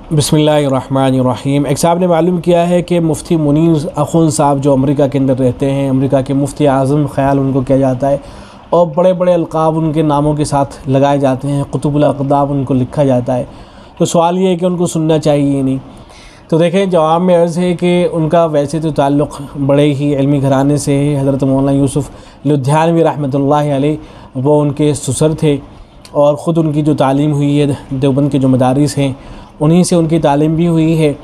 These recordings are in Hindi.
बिस्मिल्लाहिर्रहमानिर्रहीम। एक साहब ने मालूम किया है कि मुफ्ती मुनीर अखुन साहब जो अमेरिका के अंदर रहते हैं, अमेरिका के मुफ्ती आज़म ख्याल उनको किया जाता है और बड़े बड़े अलक़ाब उनके नामों के साथ लगाए जाते हैं, कुतुबुल अक़दाब उनको लिखा जाता है। तो सवाल ये है कि उनको सुनना चाहिए नहीं। तो देखें, जवाब में अर्ज़ है कि उनका वैसे तो ताल्लुक़ बड़े ही इल्मी घराने से है। हज़रत मौलाना यूसुफ़ लुधियानवी रहमतुल्लाहि अलैह वो उनके ससुर थे और ख़ुद उनकी जो तालीम हुई है देवबंद के जो मदारिस हैं उन्हीं से उनकी तालीम भी हुई है।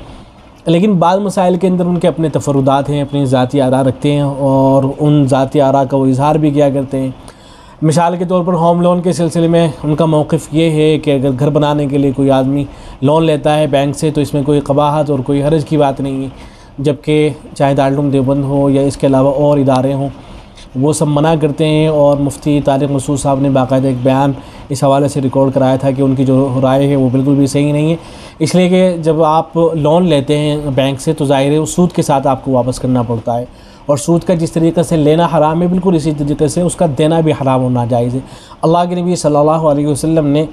लेकिन बाद मसाइल के अंदर उनके अपने तफरुदात हैं, अपनी ज़ाती आरा रखते हैं और उन ज़ाती आरा का वो इज़हार भी किया करते हैं। मिसाल के तौर पर होम लोन के सिलसिले में उनका मौक़िफ़ ये है कि अगर घर बनाने के लिए कोई आदमी लोन लेता है बैंक से तो इसमें कोई क़बाहत और कोई हर्ज की बात नहीं है, जबकि चाहे दारुल देवबंद हो या इसके अलावा और इदारे हों वो सब मना करते हैं। और मुफ्ती तारिक मसूद साहब ने बाकायदा एक बयान इस हवाले से रिकॉर्ड कराया था कि उनकी जो राय है वो बिल्कुल भी सही नहीं है, इसलिए कि जब आप लोन लेते हैं बैंक से तो ज़ाहिर है उस सूद के साथ आपको वापस करना पड़ता है और सूद का जिस तरीक़े से लेना हराम है बिल्कुल इसी तरीके से उसका देना भी हराम होना जायज़ है। अल्लाह के नबी सल्लल्लाहु अलैहि वसल्लम ने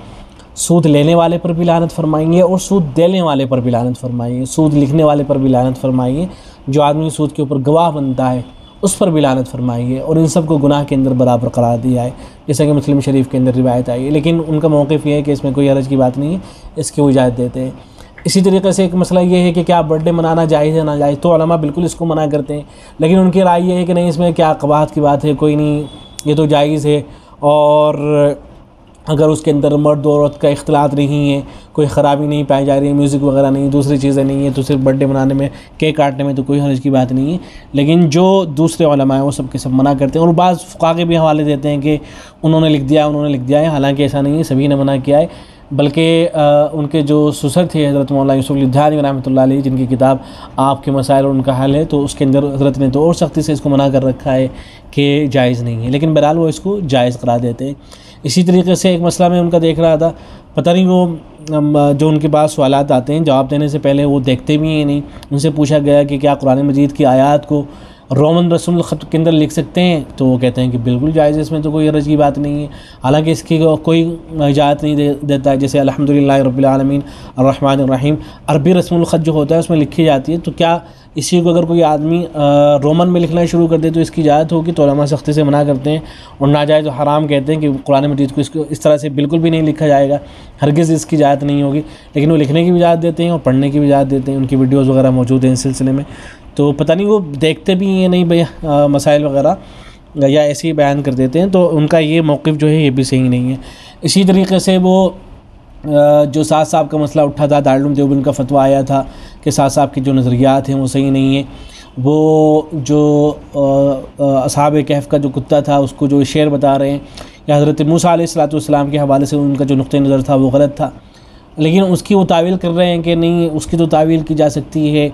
सूद लेने वाले पर भी लानत फरमाई है और सूद देने वाले पर भी लानत फरमाई है, सूद लिखने वाले पर भी लानत फरमाई है, जो आदमी सूद के ऊपर गवाह बनता है उस पर भी लानत फरमाई है और इन सब को गुनाह के अंदर बराबर करार दिया है, जैसा कि मुस्लिम शरीफ के अंदर रिवायत आई है। लेकिन उनका मौक़िफ़ ये है कि इसमें कोई हरज की बात नहीं है, इसकी वो इजाज़त देते हैं। इसी तरीके से एक मसला ये है कि क्या बर्थडे मनाना जायज़ है ना जायज़, तो उलमा बिल्कुल इसको मना करते हैं, लेकिन उनकी राय ये है कि नहीं इसमें क्या क़बाहत की बात है, कोई नहीं, ये तो जायज़ है। और अगर उसके अंदर मर्द और औरत का इख्तिलात नहीं है, कोई ख़राबी नहीं पाई जा रही है, म्यूज़िक वगैरह नहीं, दूसरी चीज़ें नहीं है, तो सिर्फ बर्थडे मनाने में केक काटने में तो कोई हर्ज की बात नहीं है। लेकिन जो दूसरे उलमा हैं वो सब के सब मना करते हैं और बाज़ फ़ुक़हा के भी हवाले देते हैं कि उन्होंने लिख दिया है, हालांकि ऐसा नहीं है, सभी ने मना किया है। बल्कि उनके जो ससुर थे हज़रत मौलाना यूसुफ़ लुधियानवी रहमतुल्लाहि अलैह जिनकी किताब आपके मसाइल और उनका हल है, तो उसके अंदर हज़रत ने तो और सख्ती से इसको मना कर रखा है कि जायज़ नहीं है, लेकिन बहरहाल वो इसको जायज़ करार देते हैं। इसी तरीके से एक मसला मैं उनका देख रहा था, पता नहीं वो जो उनके पास सवालात आते हैं जवाब देने से पहले वो देखते भी हैं नहीं। उनसे पूछा गया कि क्या कुरान मजीद की आयत को रोमन रस्मुल ख़त के अंदर लिख सकते हैं, तो वो कहते हैं कि बिल्कुल जायज़ है, इसमें तो कोई हरज की बात नहीं है। हालांकि इसकी कोई इजाज़त नहीं देता है, जैसे अल्हम्दुलिल्लाह रब्बिल आलमीन अर्रहमानिर रहीम अरबी रस्मुल ख़त जो होता है उसमें लिखी जाती है, तो क्या इसी को अगर कोई आदमी रोमन में लिखना शुरू कर दे तो इसकी इजाज़त होगी? तो उलमा सख्ती से मना करते हैं और नाजायज़ और हराम कहते हैं कि कुरान मजीद को इसको इस तरह से बिल्कुल भी नहीं लिखा जाएगा, हरगिज़ इसकी इजाज़त नहीं होगी। लेकिन वो लिखने की भी इजाज़त देते हैं और पढ़ने की भी इजाज़त देते हैं, उनकी वीडियोज़ वगैरह मौजूद हैं इस सिलसिले में। तो पता नहीं वो देखते भी हैं नहीं भैया मसाइल वगैरह या ऐसे ही बयान कर देते हैं, तो उनका ये मौक़िफ़ जो है ये भी सही नहीं है। इसी तरीके से वो जो साद साहब का मसला उठा था, दारुल देवबंद का फतवा आया था कि साद साहब के जो नज़रियात हैं वो सही नहीं है। वो जो असहाब कहफ़ का जो कुत्ता था उसको जो शेर बता रहे हैं या हज़रत मूसा अलैहिस्सलाम के हवाले से उनका जो नुक्ते नज़र था वो गलत था, लेकिन उसकी वो तावील कर रहे हैं कि नहीं उसकी तो तावील की जा सकती है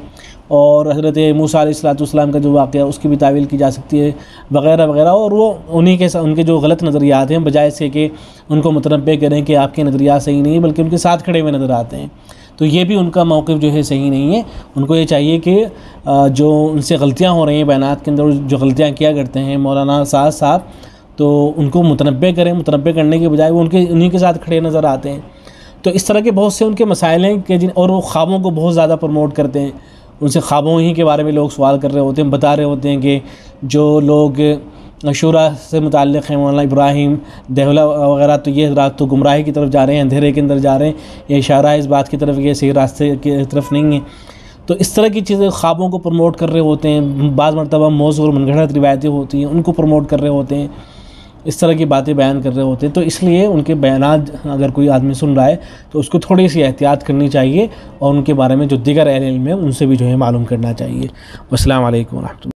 और हज़रत मूसा अलैहिस्सलाम का जो वाक़या उसकी भी तावील की जा सकती है वग़ैरह वग़ैरह। और वो उन्हीं के उनके जो गलत नज़रियात हैं बजाय से कि उनको मुतनब्बे करें कि आपके नज़रियात सही नहीं है, बल्कि उनके साथ खड़े हुए नज़र आते हैं, तो ये भी उनका मौक़िफ़ जो है सही नहीं है। उनको ये चाहिए कि जो उनसे गलतियाँ हो रही हैं बयानात के अंदर, जो गलतियाँ किया करते हैं मौलाना साद साहब, तो उनको मुतनब्बे करें, मुतनब्बे करने के बजाय वो उन्हीं के साथ खड़े नज़र आते हैं। तो इस तरह के बहुत से उनके मसाइल हैं कि और वो ख्वाबों को बहुत ज़्यादा प्रमोट करते हैं, उनसे ख्वाबों ही के बारे में लोग सवाल कर रहे होते हैं, बता रहे होते हैं कि जो लोग शूरा से मुताल्लिक़ हैं मौलाना इब्राहिम देहला वगैरह, तो ये रात तो गुमराही की तरफ जा रहे हैं, अंधेरे के अंदर जा रहे हैं, ये इशारा है इस बात की तरफ कि सही रास्ते की तरफ नहीं है। तो इस तरह की चीज़ें ख्वाबों को प्रमोट कर रहे होते हैं, बाज़ मरतबा मौज़ूअ और मनगढ़ंत रिवायतें होती हैं उनको प्रमोट कर रहे होते हैं, इस तरह की बातें बयान कर रहे होते हैं। तो इसलिए उनके बयानात अगर कोई आदमी सुन रहा है तो उसको थोड़ी सी एहतियात करनी चाहिए और उनके बारे में जो दीगर अहले इल्म है उनसे भी जो है मालूम करना चाहिए। अस्सलाम वालेकुम।